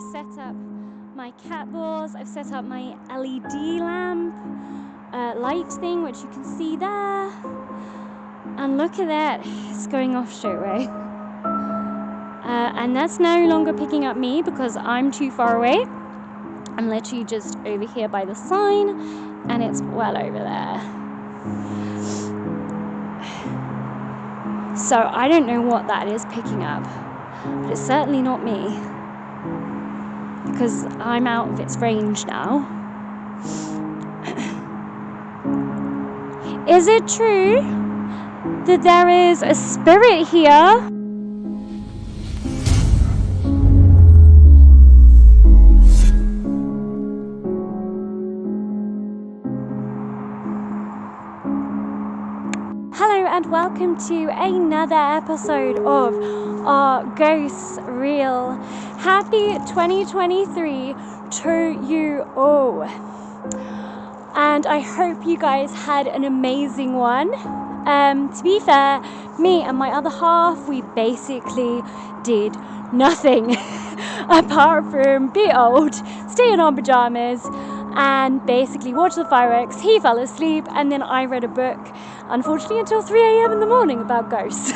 I've set up my cat balls, I've set up my LED lamp light thing, which you can see there, and look at that, it's going off straight away. And that's no longer picking up me because I'm too far away. I'm literally just over here by the sign, and it's well over there. So I don't know what that is picking up, but it's certainly not me, because I'm out of its range now. Is it true that there is a spirit here? Hello and welcome to another episode of our Ghosts Reel. Happy 2023 to you all. And I hope you guys had an amazing one. To be fair, me and my other half, we basically did nothing apart from be old, stay in our pajamas, and basically watch the fireworks. He fell asleep, and then I read a book, unfortunately until 3 a.m. in the morning, about ghosts.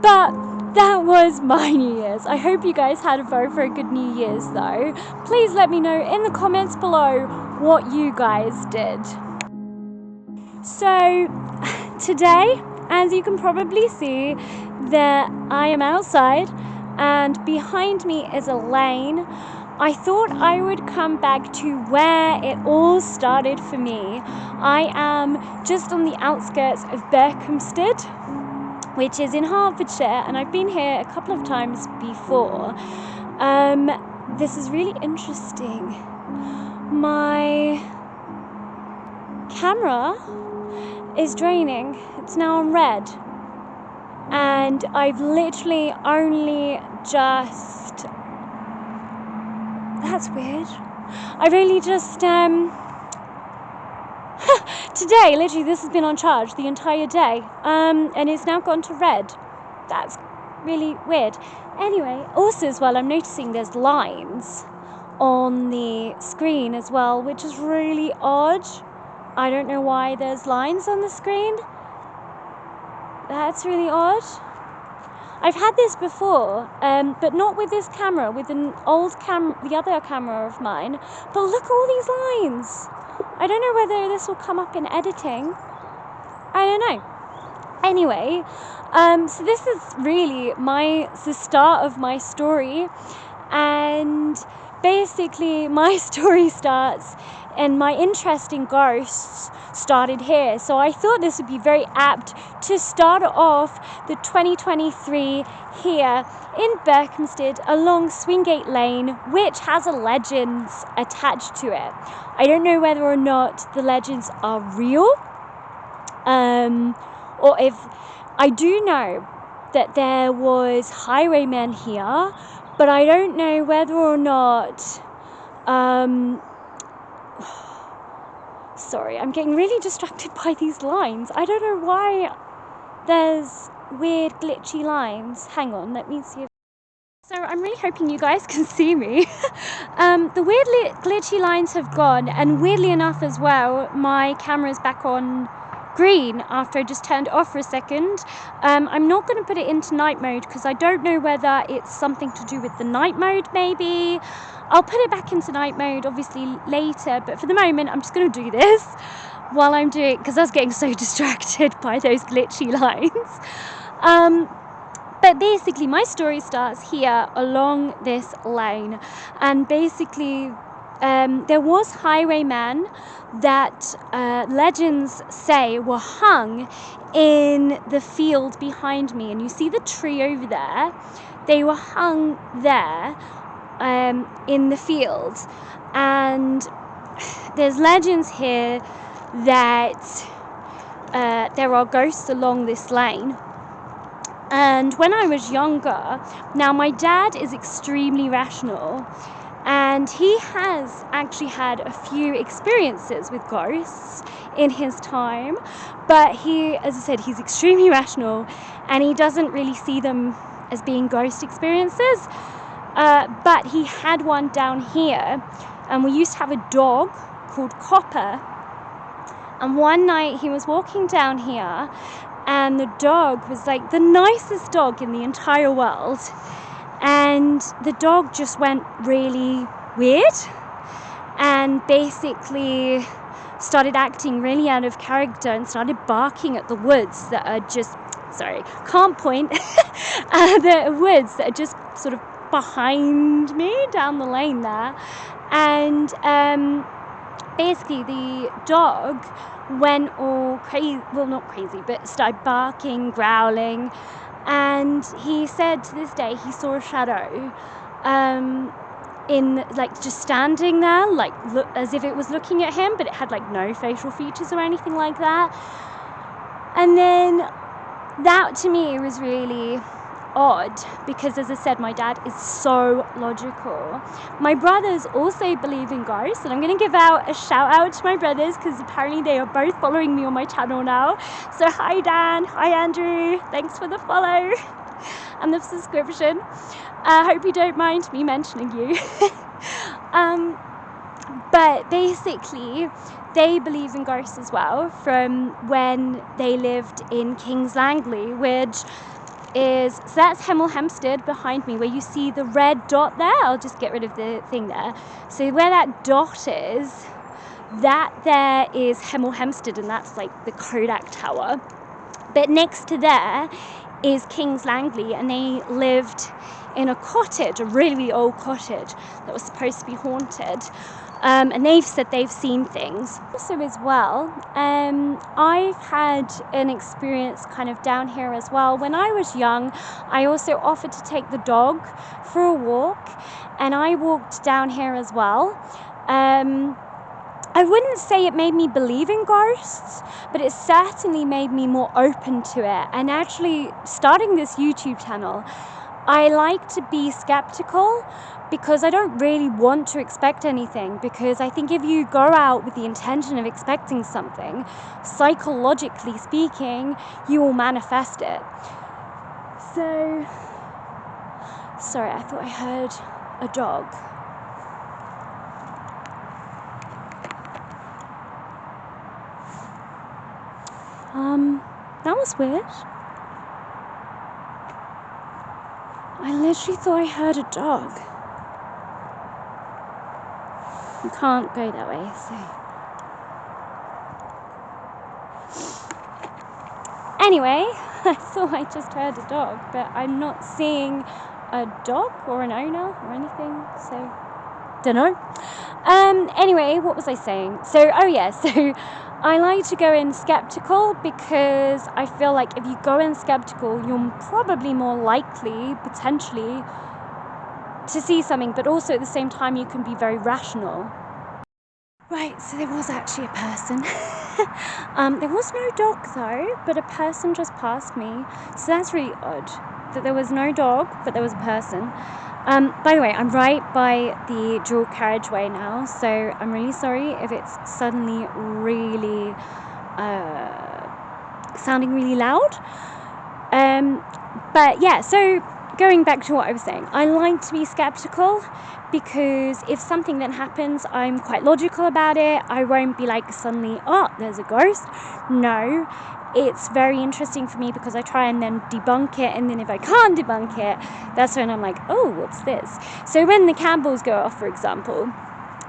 But that was my New Year's. I hope you guys had a very, very good New Year's though. Please let me know in the comments below what you guys did. So today, as you can probably see, that I am outside and behind me is a lane. I thought I would come back to where it all started for me. I am just on the outskirts of Berkhamsted, which is in Hertfordshire, and I've been here a couple of times before. This is really interesting. My camera is draining. It's now on red. And I've literally only just... That's weird. I've only just... Today, literally, this has been on charge the entire day. And it's now gone to red. That's really weird. Anyway, also as well, I'm noticing there's lines on the screen as well, which is really odd. I don't know why there's lines on the screen. That's really odd. I've had this before, but not with this camera, with an old camera, the other camera of mine. But look at all these lines. I don't know whether this will come up in editing. I don't know. Anyway, so this is really the start of my story, and basically my story starts, and my interest in ghosts started here. So I thought this would be very apt to start off the 2023 here in Berkhamsted along Swingate Lane, which has a legend attached to it. I don't know whether or not the legends are real, or if... I do know that there was highwaymen here, but I don't know whether or not... Sorry, I'm getting really distracted by these lines. I don't know why there's weird glitchy lines. Hang on, let me see if... So I'm really hoping you guys can see me. The weird glitchy lines have gone, and weirdly enough as well, my camera's back on green after I just turned it off for a second. I'm not going to put it into night mode because I don't know whether it's something to do with the night mode maybe. I'll put it back into night mode obviously later, but for the moment I'm just going to do this while I'm doing it because I was getting so distracted by those glitchy lines. But basically my story starts here along this lane, and basically there was highwaymen that legends say were hung in the field behind me, and you see the tree over there. They were hung there in the field, and there's legends here that there are ghosts along this lane. And when I was younger, now my dad is extremely rational, and he has actually had a few experiences with ghosts in his time, but he, as I said, he's extremely rational, and he doesn't really see them as being ghost experiences. but he had one down here, and we used to have a dog called Copper. And one night he was walking down here, and the dog was like the nicest dog in the entire world, and the dog just went really weird and basically started acting really out of character and started barking at the woods that are just, sorry, can't point, the woods that are just sort of behind me down the lane there. And basically the dog went all crazy, well, not crazy, but started barking, growling, and he said to this day he saw a shadow in, like, just standing there, like, look, as if it was looking at him, but it had like no facial features or anything like that. And then that to me was really odd, because as I said, my dad is so logical. My brothers also believe in ghosts, and I'm going to give out a shout out to my brothers because apparently they are both following me on my channel now. So hi Dan, hi Andrew, thanks for the follow and the subscription. I hope you don't mind me mentioning you. But basically they believe in ghosts as well from when they lived in King's Langley, which is, so that's Hemel Hempstead behind me, where you see the red dot there. I'll just get rid of the thing there. So where that dot is, that there is Hemel Hempstead, and that's like the Kodak Tower. But next to there is King's Langley, and they lived in a cottage, a really, really old cottage that was supposed to be haunted. And they've said they've seen things. Also as well, I've had an experience kind of down here as well. When I was young, I also offered to take the dog for a walk, and I walked down here as well. I wouldn't say it made me believe in ghosts, but it certainly made me more open to it. And actually, starting this YouTube channel, I like to be skeptical, because I don't really want to expect anything, because I think if you go out with the intention of expecting something, psychologically speaking, you will manifest it. So, sorry, I thought I heard a dog. That was weird. I literally thought I heard a dog. You can't go that way, so. Anyway, I thought I just heard a dog, but I'm not seeing a dog or an owner or anything, so dunno. Anyway, what was I saying? So, oh yeah, so I like to go in skeptical, because I feel like if you go in skeptical, you're probably more likely, potentially, to see something, but also at the same time you can be very rational. Right, so there was actually a person. There was no dog though, but a person just passed me, so that's really odd that there was no dog but there was a person. By the way, I'm right by the dual carriageway now, so I'm really sorry if it's suddenly really sounding really loud. But yeah, so going back to what I was saying, I like to be skeptical, because if something then happens, I'm quite logical about it. I won't be like suddenly, oh, there's a ghost. No, it's very interesting for me, because I try and then debunk it, and then if I can't debunk it, that's when I'm like, oh, what's this? So when the candles go off, for example,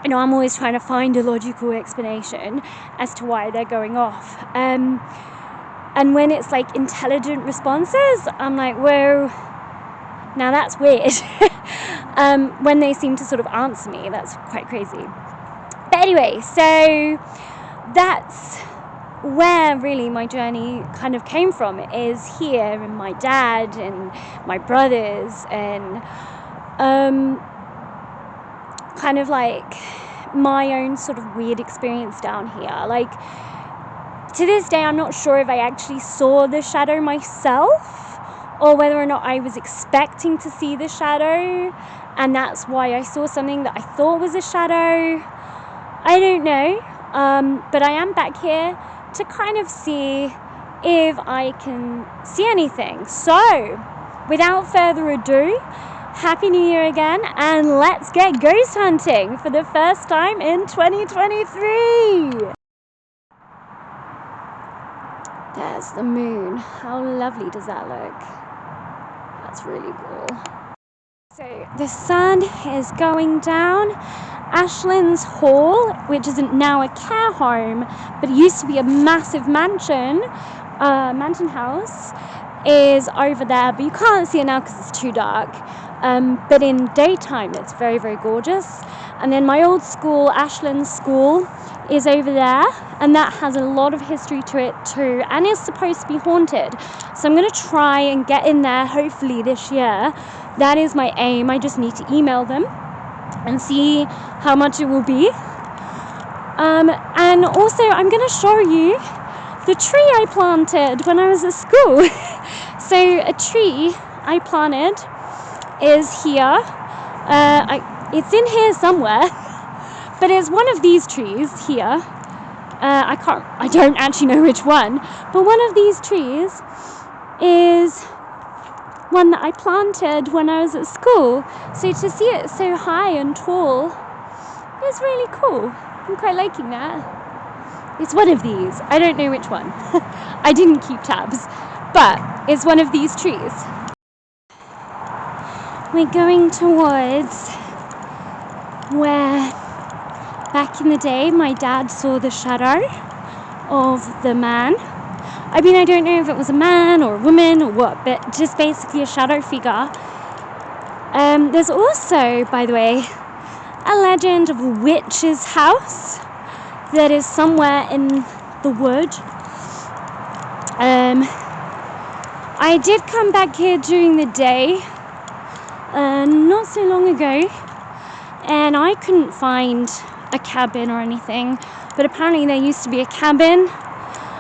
you know, I'm always trying to find a logical explanation as to why they're going off. And when it's like intelligent responses, I'm like, whoa, now that's weird. When they seem to sort of answer me, that's quite crazy. But anyway, so that's where really my journey kind of came from, is here, and my dad and my brothers, and kind of like my own sort of weird experience down here. Like, to this day, I'm not sure if I actually saw the shadow myself, or whether or not I was expecting to see the shadow, and that's why I saw something that I thought was a shadow. I don't know, but I am back here to kind of see if I can see anything. So, without further ado, Happy New Year again, and let's get ghost hunting for the first time in 2023. There's the moon. How lovely does that look? That's really cool. So the sun is going down. Ashlands Hall, which is now a care home, but it used to be a massive mansion house, is over there, but you can't see it now because it's too dark. But in daytime it's very, very gorgeous. And then my old school, Ashlands School, is over there, and that has a lot of history to it too, and is supposed to be haunted. So I'm going to try and get in there hopefully this year. That is my aim. I just need to email them and see how much it will be. And also I'm going to show you the tree I planted when I was at school. So a tree I planted is here. It's in here somewhere, but it's one of these trees here. I don't actually know which one, but one of these trees is one that I planted when I was at school. So to see it so high and tall is really cool. I'm quite liking that. It's one of these. I don't know which one. I didn't keep tabs, but it's one of these trees. We're going towards where back in the day my dad saw the shadow of the man. I mean, I don't know if it was a man or a woman or what, but just basically a shadow figure. There's also, by the way, a legend of a witch's house that is somewhere in the wood. I did come back here during the day not so long ago, and I couldn't find a cabin or anything, but apparently there used to be a cabin.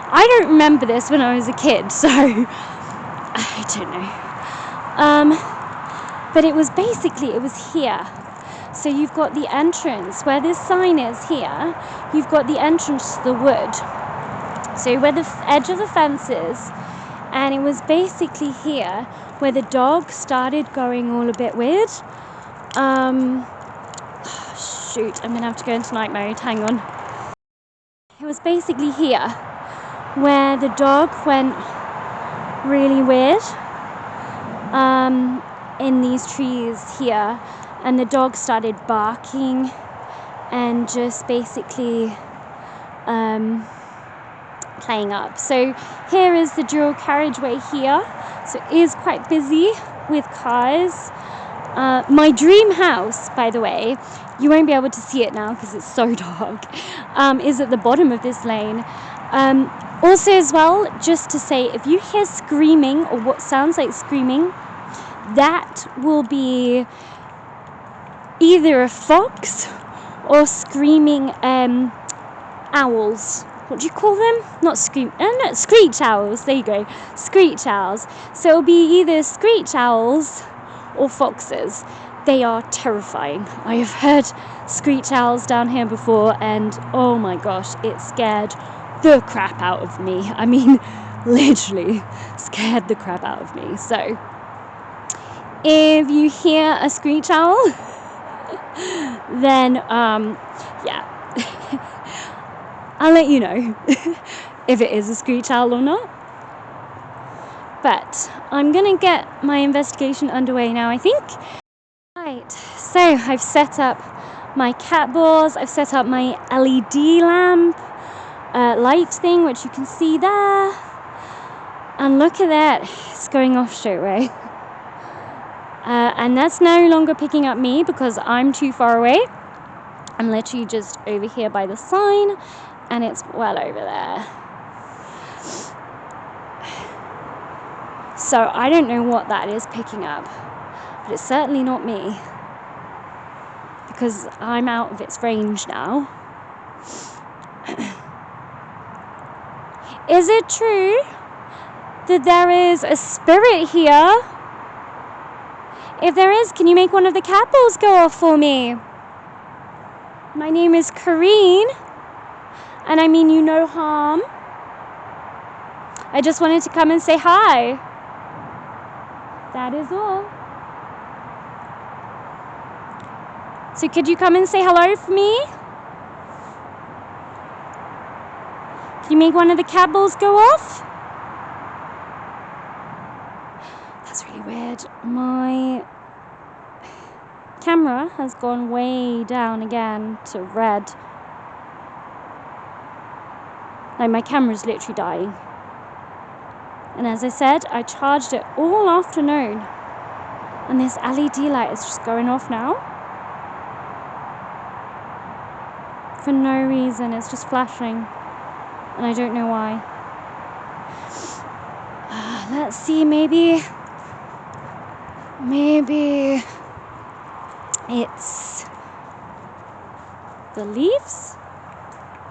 I don't remember this when I was a kid, so I don't know. But it was here. So you've got the entrance where this sign is here. You've got the entrance to the wood. So where the edge of the fence is, and it was basically here where the dog started going all a bit weird. Shoot, I'm gonna have to go into night mode. Hang on. It was basically here where the dog went really weird in these trees here, and the dog started barking and just basically playing up. So here is the dual carriageway here, so it is quite busy with cars. My dream house, by the way, you won't be able to see it now because it's so dark, is at the bottom of this lane. Also as well, just to say, if you hear screaming or what sounds like screaming, that will be either a fox or screaming owls. What do you call them? Not screech owls. There you go, screech owls. So it'll be either screech owls or foxes. They are terrifying. I have heard screech owls down here before, and oh my gosh, it scared the crap out of me. I mean, literally scared the crap out of me. So if you hear a screech owl, then yeah, I'll let you know if it is a screech owl or not. But I'm gonna get my investigation underway now, I think. Right, so I've set up my cat balls, I've set up my LED lamp light thing, which you can see there, and look at that, it's going off straight away. And that's no longer picking up me because I'm too far away. I'm literally just over here by the sign, and it's well over there. So I don't know what that is picking up, but it's certainly not me because I'm out of its range now. Is it true that there is a spirit here? If there is, can you make one of the cat balls go off for me? My name is Kareen, and I mean you no harm. I just wanted to come and say hi. That is all. So could you come and say hello for me? Can you make one of the cat balls go off? That's really weird. My camera has gone way down again to red. Like, my camera's literally dying. And as I said, I charged it all afternoon. And this LED light is just going off now. For no reason, it's just flashing. And I don't know why. Let's see, maybe it's the leaves?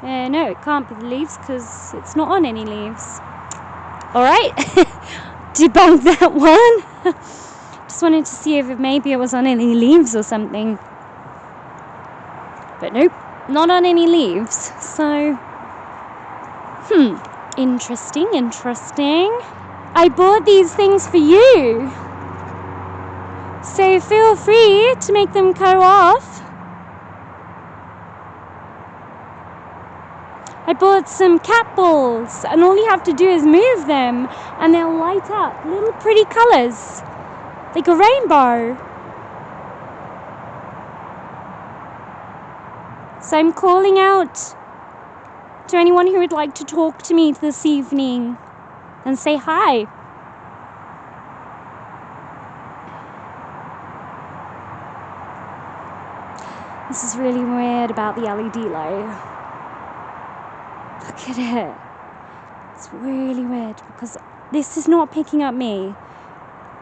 No, it can't be the leaves because it's not on any leaves. Alright, debunk that one. Just wanted to see if maybe it was on any leaves or something. But nope, not on any leaves. So, interesting. I bought these things for you. So feel free to make them go off. I bought some cat balls, and all you have to do is move them, and they'll light up little pretty colours, like a rainbow. So I'm calling out to anyone who would like to talk to me this evening and say hi. This is really weird about the LED light. Look at it. It's really weird because this is not picking up me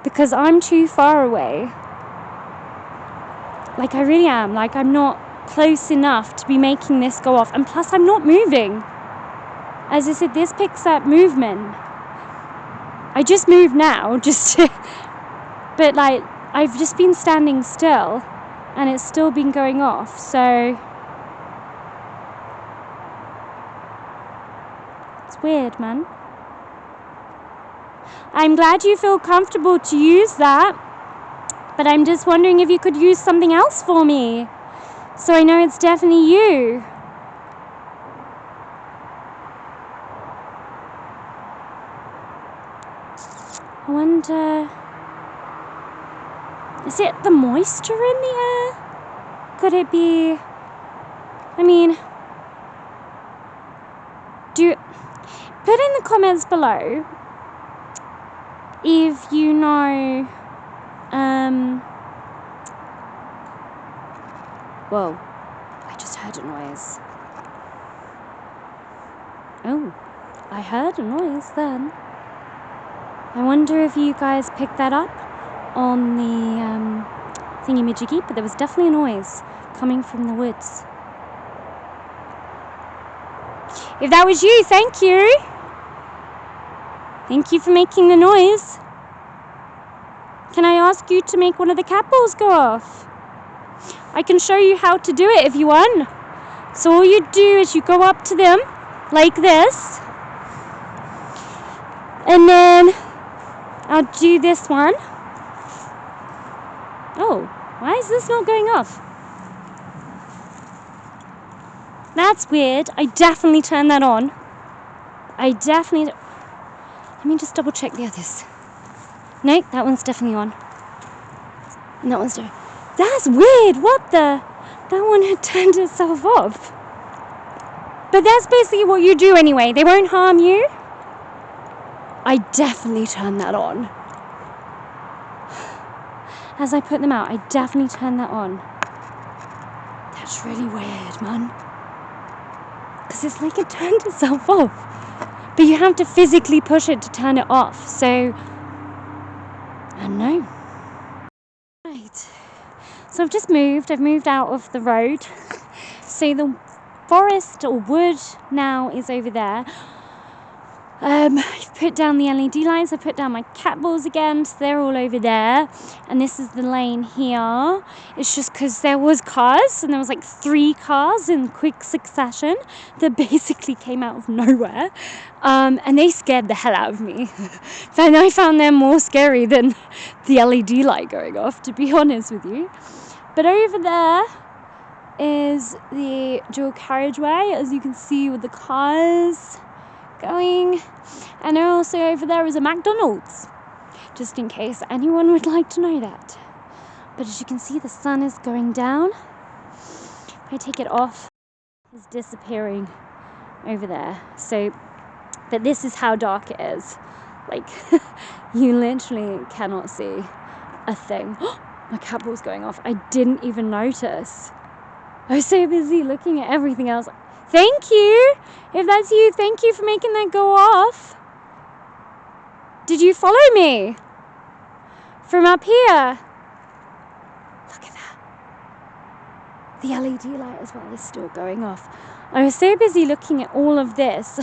because I'm too far away. Like, I really am. Like, I'm not close enough to be making this go off. And plus, I'm not moving. As I said, this picks up movement. I just moved now, but like, I've just been standing still and it's still been going off. So weird, man. I'm glad you feel comfortable to use that, but I'm just wondering if you could use something else for me so I know it's definitely you. I wonder, is it the moisture in the air? Could it be, I mean, put in the comments below if you know, whoa, I just heard a noise. Oh, I heard a noise then. I wonder if you guys picked that up on the thingy-majiggy, but there was definitely a noise coming from the woods. If that was you, thank you. Thank you for making the noise. Can I ask you to make one of the cat balls go off? I can show you how to do it if you want. So all you do is you go up to them like this. And then I'll do this one. Oh, why is this not going off? That's weird. I definitely turned that on. Let me just double check the others. No, that one's definitely on. And that one's doing. That's weird. What the? That one had turned itself off. But that's basically what you do anyway. They won't harm you. I definitely turned that on. As I put them out, I definitely turned that on. That's really weird, man. Because it's like it turned itself off. But you have to physically push it to turn it off. So, I don't know. Right. So I've just moved. I've moved out of the road. So the forest or wood now is over there. I've put down the LED lights. I put down my cat balls again, so they're all over there. And this is the lane here. It's just because there was cars, and there was like 3 cars in quick succession that basically came out of nowhere. And they scared the hell out of me. And I found them more scary than the LED light going off, to be honest with you. But over there, is the dual carriageway, as you can see, with the cars going. And also over there is a McDonald's, just in case anyone would like to know that. But as you can see, the sun is going down. If I take it off, it's disappearing over there. So, but this is how dark it is. Like, you literally cannot see a thing. My cat ball's going off. I didn't even notice. I was so busy looking at everything else. Thank you. If that's you, thank you for making that go off. Did you follow me from up here? Look at that. The LED light as well is still going off. I was so busy looking at all of this.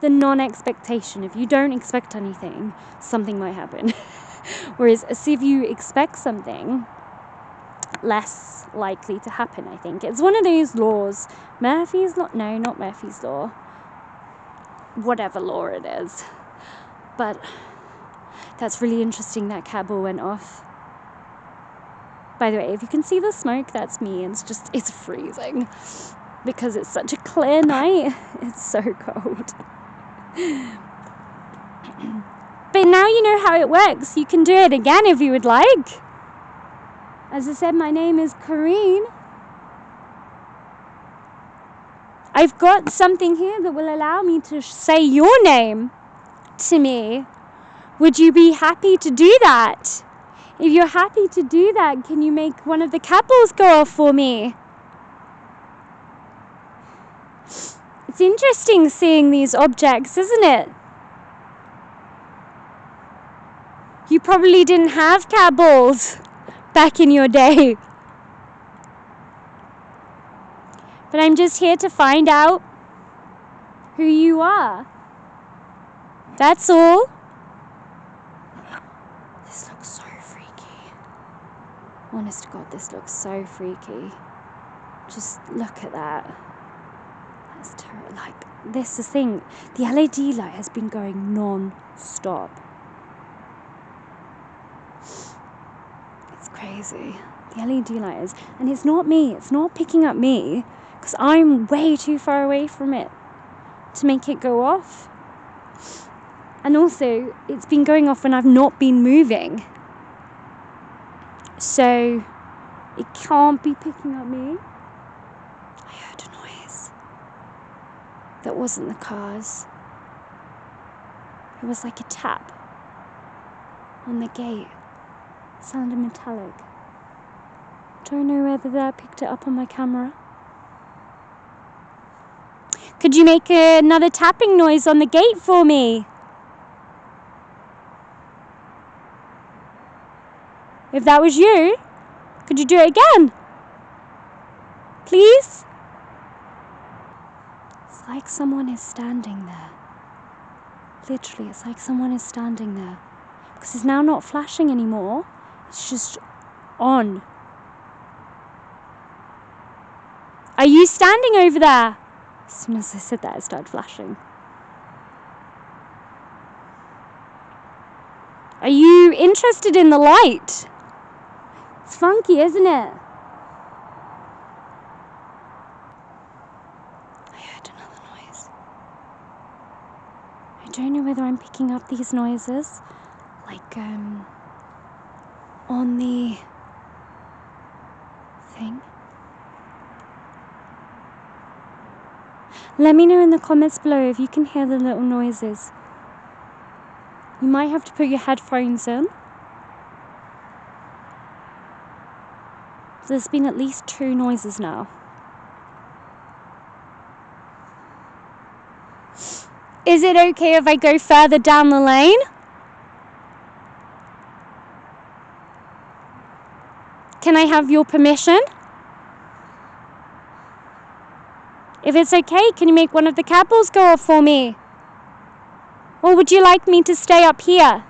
The non-expectation. If you don't expect anything, something might happen. Whereas if you expect something, less likely to happen, I think. It's one of those laws. Murphy's law? No, not Murphy's law. Whatever law it is. But that's really interesting that cat ball went off. By the way, if you can see the smoke, that's me. It's freezing. Because it's such a clear night. It's so cold. But now you know how it works. You can do it again if you would like. As I said, my name is Corrine. I've got something here that will allow me to say your name to me. Would you be happy to do that? If you're happy to do that, can you make one of the cat balls go off for me? It's interesting seeing these objects, isn't it? You probably didn't have cat balls back in your day. But I'm just here to find out who you are. That's all. This looks so freaky. Honest to God, this looks so freaky. Just look at that. That's terrible. Like, this is the thing. The LED light has been going non-stop. It's crazy. The LED light is, and it's not me. It's not picking up me, because I'm way too far away from it to make it go off. And also, it's been going off when I've not been moving. So, it can't be picking up me. I heard a noise. That wasn't the cars. It was like a tap on the gate. It sounded metallic. Don't know whether that picked it up on my camera. Could you make another tapping noise on the gate for me? If that was you, could you do it again? Please? It's like someone is standing there. Literally, it's like someone is standing there. Because it's now not flashing anymore. It's just on. Are you standing over there? As soon as I said that, it started flashing. Are you interested in the light? It's funky, isn't it? I heard another noise. I don't know whether I'm picking up these noises, like, on the thing. Let me know in the comments below if you can hear the little noises. You might have to put your headphones in. There's been at least 2 noises now. Is it okay if I go further down the lane? Can I have your permission? If it's okay, can you make one of the cat balls go off for me? Or would you like me to stay up here?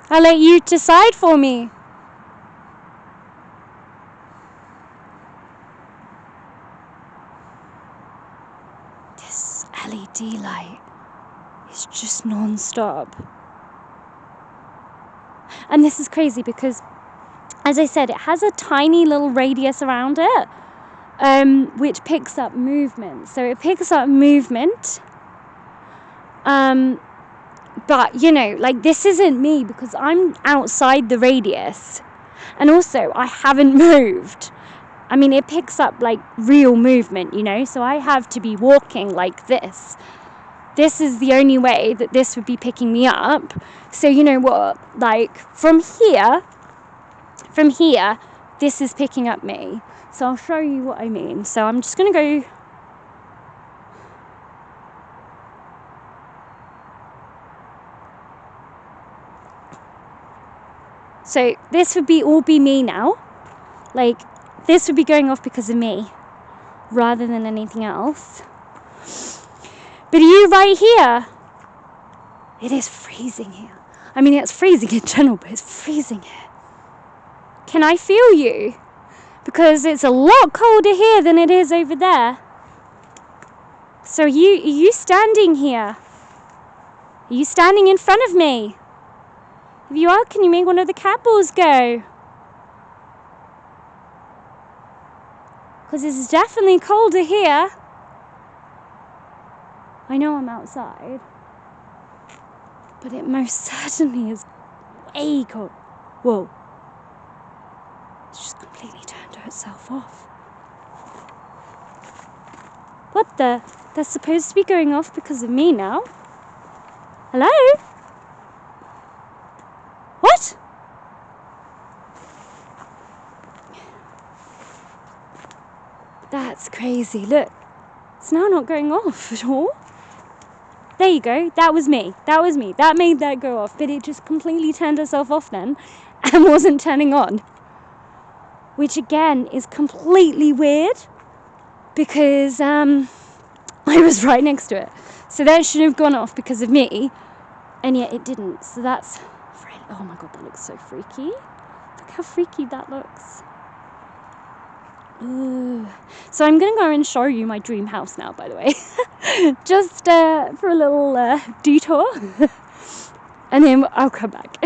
I'll let you decide for me. This LED light is just non-stop. And this is crazy because, as I said, it has a tiny little radius around it, which picks up movement. So it picks up movement. But, you know, like, this isn't me because I'm outside the radius. And also, I haven't moved. I mean, it picks up, like, real movement, you know? So I have to be walking like this. This is the only way that this would be picking me up. So, you know what? Like, from here, this is picking up me. So I'll show you what I mean. So I'm just going to go... So this would all be me now. Like, this would be going off because of me, rather than anything else. But are you right here? It is freezing here. I mean, it's freezing in general, but it's freezing here. Can I feel you? Because it's a lot colder here than it is over there. So are you standing here? Are you standing in front of me? If you are, can you make one of the cat balls go? Because it's definitely colder here. I know I'm outside, but it most certainly is way cold. Whoa. It's just completely turned itself off. What the? They're supposed to be going off because of me now. Hello? What? That's crazy. Look, it's now not going off at all. There you go. That was me. That made that go off. But it just completely turned itself off then and wasn't turning on. Which again is completely weird because I was right next to it. So that should have gone off because of me, and yet it didn't. So that's really... Oh my god, that looks so freaky. Look how freaky that looks. Ooh. So I'm going to go and show you my dream house now, by the way. Just for a little detour. And then I'll come back.